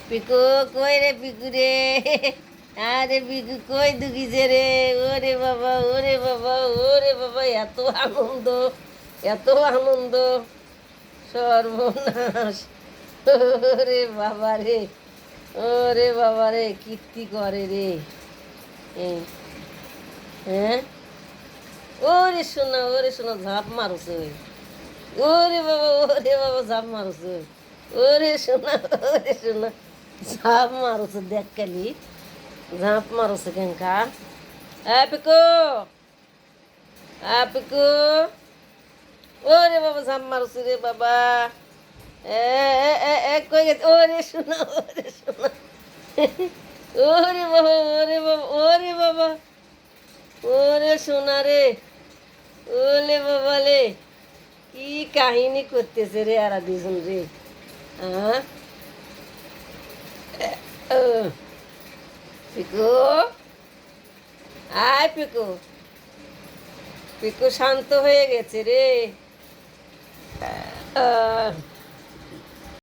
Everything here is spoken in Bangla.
পিকু কই রে পিকু রে, আরে পিকু কই দুগিছে রে, ওরে বাবা ওরে বাবা ওরে বাবা, এত আনন্দ এত আনন্দ, সর্বনাশ। ওরে বাবা রে, ওরে বাবা রে, কীর্তি করে রে। এই, হ্যাঁ, ওরে শোনা ঝাঁপ মারছে ওই, ওরে বাবা ঝাঁপ মারছে, ওরে শোনা ঝাঁপ মারছে, দেখ খালি ঝাঁপ মারছে কেনকা। পিকু, পিকু, ওরে বাবা ঝাঁপ মারছে রে বাবা। এ কই গেছে, ওরে শোনা, ওরে বাবা ওরে বাবা ওরে বাবা, ওরে সোনা রে, ওলে বাবা লে, কি কাহিনী করতেছে রে আর দুজন রে। হ্যাঁ, পিকু, আয় পিকু, পিকু শান্ত হয়ে গেছে রে।